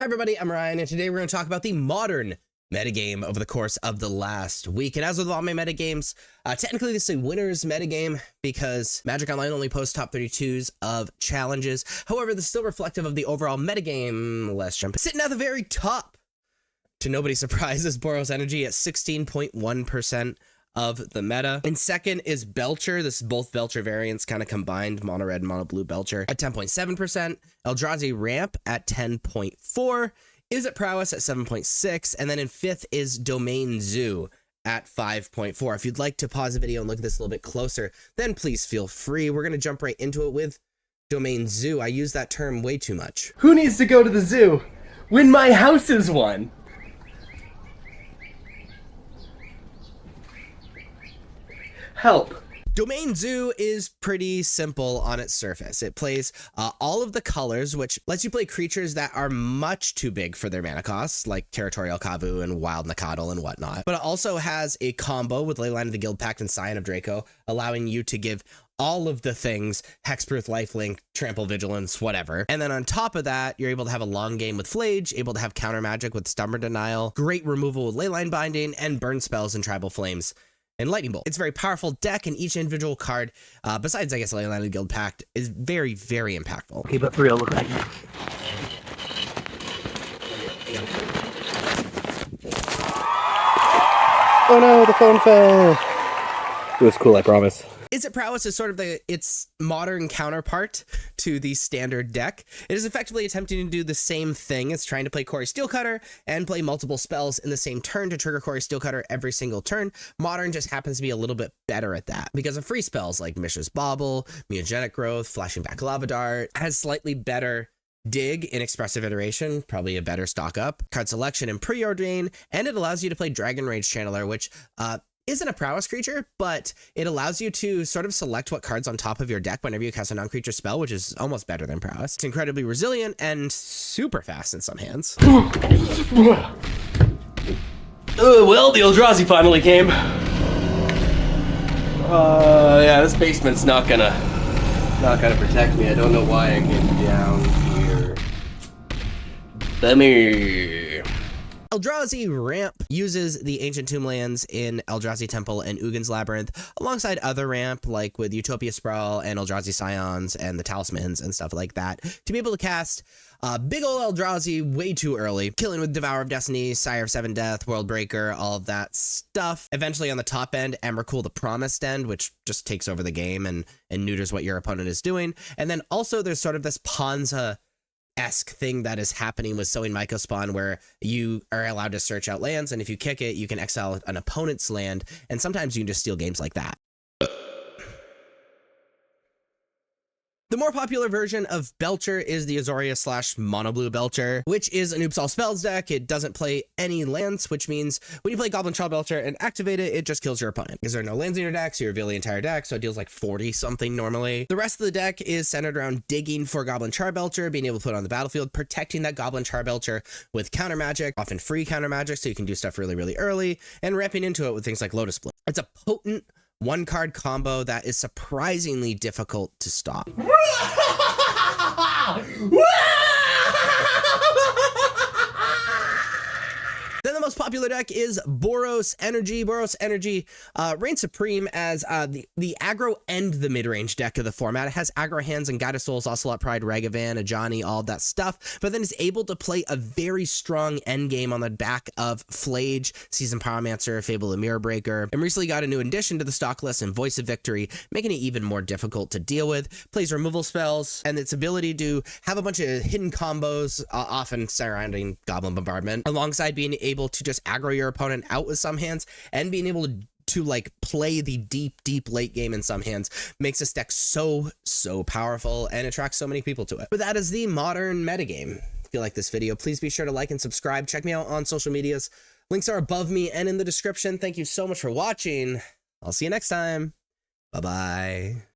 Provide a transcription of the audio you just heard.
Hi everybody, I'm Ryan, and today we're going to talk about the modern metagame over the course of the last week. And as with all my metagames, technically this is a winner's metagame because Magic Online only posts top 32s of challenges. However, this is still reflective of the overall metagame. Let's jump in. Sitting at the very top, to nobody's surprise, is Boros Energy at 16.1% of the meta. In second is Belcher. This is both Belcher variants kind of combined, mono red, mono blue Belcher at 10.7%. Eldrazi Ramp at 10.4%. Is it Prowess at 7.6%. And then in fifth is Domain Zoo at 5.4%. If you'd like to pause the video and look at this a little bit closer, then please feel free. We're going to jump right into it with Domain Zoo. I use that term way too much. Who needs to go to the zoo when my house is one? Help. Domain Zoo is pretty simple on its surface. It plays all of the colors, which lets you play creatures that are much too big for their mana costs, like Territorial Kavu and Wild Nacatl and whatnot. But it also has a combo with Leyline of the Guildpact and Scion of Draco, allowing you to give all of the things, Hexproof, Lifelink, Trample, Vigilance, whatever. And then on top of that, you're able to have a long game with Flage, able to have counter magic with Stubborn Denial, great removal with Leyline Binding, and burn spells and Tribal Flames and Lightning Bolt. It's a very powerful deck, and each individual card, besides, I guess, Leyline of the Guildpact, is very, very impactful. Okay, but for real, look like oh no, the phone fell. It was cool, I promise. Is it Prowess is sort of its modern counterpart to the standard deck. It is effectively attempting to do the same thing. It's trying to play Kori Steelcutter and play multiple spells in the same turn to trigger Kori Steelcutter every single turn. Modern just happens to be a little bit better at that because of free spells like Mishra's Bauble, Mutagenic Growth, Flashing Back Lava Dart, has slightly better dig in Expressive Iteration, probably a better stock up, card selection and preordain, and it allows you to play Dragon Rage Channeler, which isn't a prowess creature, but it allows you to sort of select what cards on top of your deck whenever you cast a non-creature spell, which is almost better than prowess. It's incredibly resilient and super fast in some hands. Well, the Eldrazi finally came. Yeah, this basement's not gonna protect me. I don't know why I came down here. Let me... Eldrazi Ramp uses the Ancient Tomblands in Eldrazi Temple and Ugin's Labyrinth, alongside other ramp like with Utopia Sprawl and Eldrazi Scions and the Talismans and stuff like that, to be able to cast big ol' Eldrazi way too early, killing with Devourer of Destiny, Sire of Seven Death, Worldbreaker, all of that stuff. Eventually on the top end, Emrakul the Promised End, which just takes over the game and neuters what your opponent is doing. And then also there's sort of this Ponza-esque thing that is happening with Sowing Mycospawn, where you are allowed to search out lands, and if you kick it, you can exile an opponent's land, and sometimes you can just steal games like that. The more popular version of Belcher is the Azoria / Mono Blue Belcher, which is an Oops All Spells deck. It doesn't play any lands, which means when you play Goblin Child Belcher and activate it, it just kills your opponent. Because there are no lands in your deck, so you reveal the entire deck, so it deals like 40 something normally. The rest of the deck is centered around digging for Goblin Charbelcher, being able to put it on the battlefield, protecting that Goblin Charbelcher with counter magic, often free counter magic, so you can do stuff really, really early, and ramping into it with things like Lotus Bloom. It's a potent one-card combo that is surprisingly difficult to stop. Then the most popular deck is Boros Energy. Boros Energy reigns supreme as the aggro and the mid-range deck of the format. It has aggro hands and Guide of Souls, Ocelot Pride, Ragavan, Ajani, all that stuff, but then is able to play a very strong endgame on the back of Flage, Seasoned Pyromancer, Fable of Mirror Breaker, and recently got a new addition to the stock list in Voice of Victory, making it even more difficult to deal with. Plays removal spells, and its ability to have a bunch of hidden combos, often surrounding Goblin Bombardment, alongside being able to just aggro your opponent out with some hands and being able to like play the deep late game in some hands, makes this deck so powerful and attracts so many people to it. But that is the modern metagame. If you like this video, please be sure to like and subscribe. Check me out on social medias. Links are above me and in the description. Thank you so much for watching. I'll see you next time. Bye-bye.